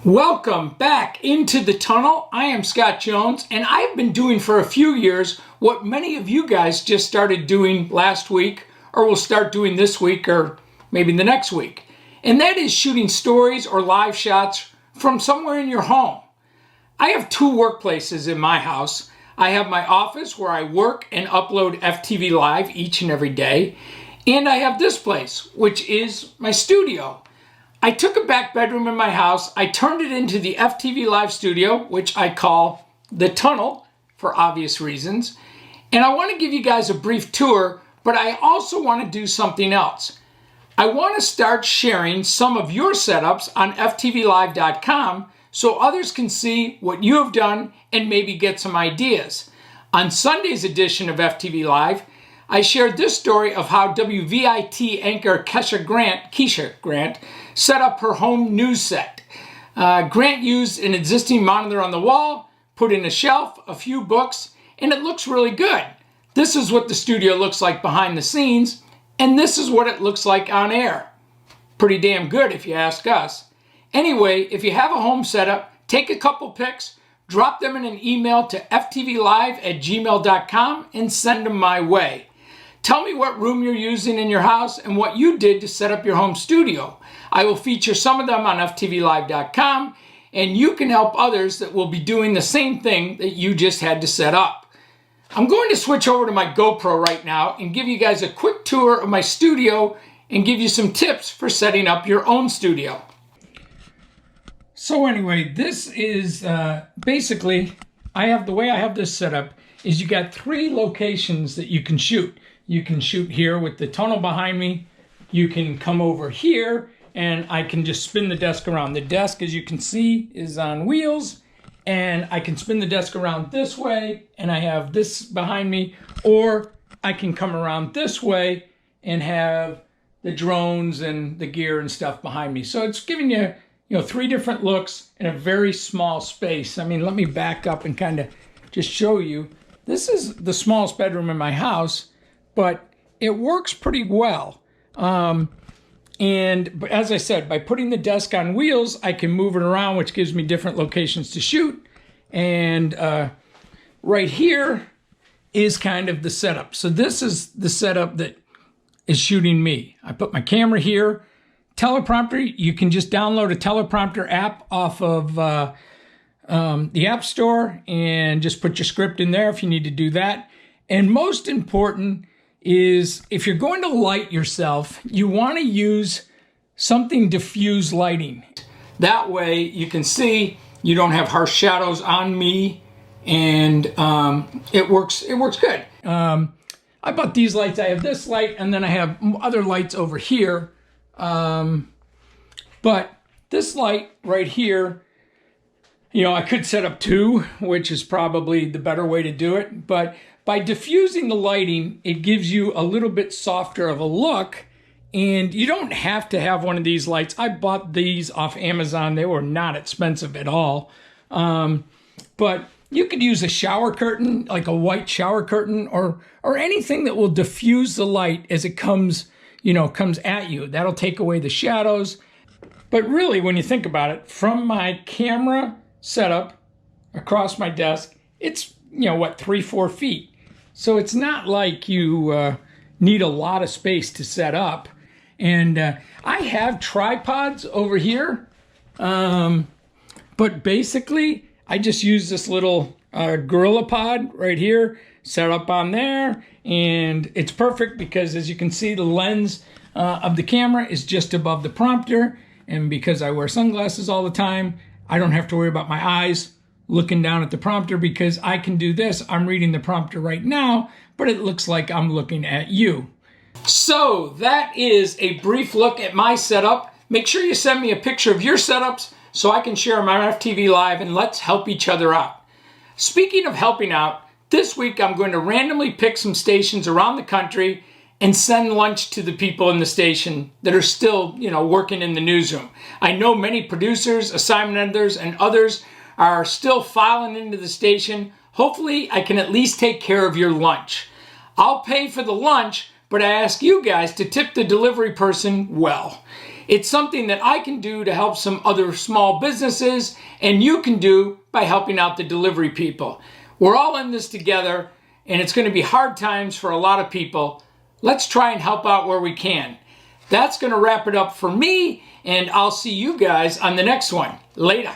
Welcome back into the tunnel. I am Scott Jones, and I've been doing for a few years what many of you guys just started doing last week, or will start doing this week, or maybe the next week. And that is shooting stories or live shots from somewhere in your home. I have two workplaces in my house. I have my office where I work and upload FTV Live each and every day. And I have this place, which is my studio. I took a back bedroom in my house, I turned it into the FTV Live studio, which I call the tunnel for obvious reasons. And I want to give you guys a brief tour, but I also want to do something else. I want to start sharing some of your setups on FTVLive.com so others can see what you have done and maybe get some ideas. On Sunday's edition of FTV Live, I shared this story of how WVIT anchor Keisha Grant set up her home news set. Grant used an existing monitor on the wall, put in a shelf, a few books, and it looks really good. This is what the studio looks like behind the scenes, and this is what it looks like on air. Pretty damn good if you ask us. Anyway, if you have a home setup, take a couple pics, drop them in an email to ftvlive@gmail.com and send them my way. Tell me what room you're using in your house and what you did to set up your home studio. I will feature some of them on ftvlive.com, and you can help others that will be doing the same thing that you just had to set up. I'm going to switch over to my GoPro right now and give you guys a quick tour of my studio and give you some tips for setting up your own studio. So anyway, this is basically, the way I have this set up is you got three locations that you can shoot. You can shoot here with the tunnel behind me. You can come over here and I can just spin the desk around. The desk, as you can see, is on wheels, and I can spin the desk around this way and I have this behind me, or I can come around this way and have the drones and the gear and stuff behind me. So it's giving you, three different looks in a very small space. I mean, let me back up and kind of just show you. This is the smallest bedroom in my house, but it works pretty well. And as I said, by putting the desk on wheels, I can move it around, which gives me different locations to shoot. And right here is kind of the setup. So this is the setup that is shooting me. I put my camera here. Teleprompter, you can just download a teleprompter app off of the App Store and just put your script in there if you need to do that. And most important is if you're going to light yourself, you want to use something diffuse lighting. That way you can see you don't have harsh shadows on me, and it works good. I bought these lights. I have this light, and then I have other lights over here. But this light right here, I could set up two, which is probably the better way to do it. But by diffusing the lighting, it gives you a little bit softer of a look, and you don't have to have one of these lights. I bought these off Amazon. They were not expensive at all. But you could use a shower curtain, like a white shower curtain, or anything that will diffuse the light as it comes at you. That'll take away the shadows. But really, when you think about it, from my camera setup across my desk, it's, 3-4 feet. So it's not like you need a lot of space to set up. And I have tripods over here. But basically, I just use this little GorillaPod right here, set up on there. And it's perfect because, as you can see, the lens of the camera is just above the prompter. And because I wear sunglasses all the time, I don't have to worry about my eyes looking down at the prompter, because I can do this. I'm reading the prompter right now, but it looks like I'm looking at you. So that is a brief look at my setup. Make sure you send me a picture of your setups so I can share them on FTV Live, and let's help each other out. Speaking of helping out, this week I'm going to randomly pick some stations around the country and send lunch to the people in the station that are still, working in the newsroom. I know many producers, assignment editors, and others are still filing into the station. Hopefully, I can at least take care of your lunch. I'll pay for the lunch, but I ask you guys to tip the delivery person well. It's something that I can do to help some other small businesses, and you can do by helping out the delivery people. We're all in this together, and it's going to be hard times for a lot of people. Let's try and help out where we can. That's going to wrap it up for me, and I'll see you guys on the next one. Later.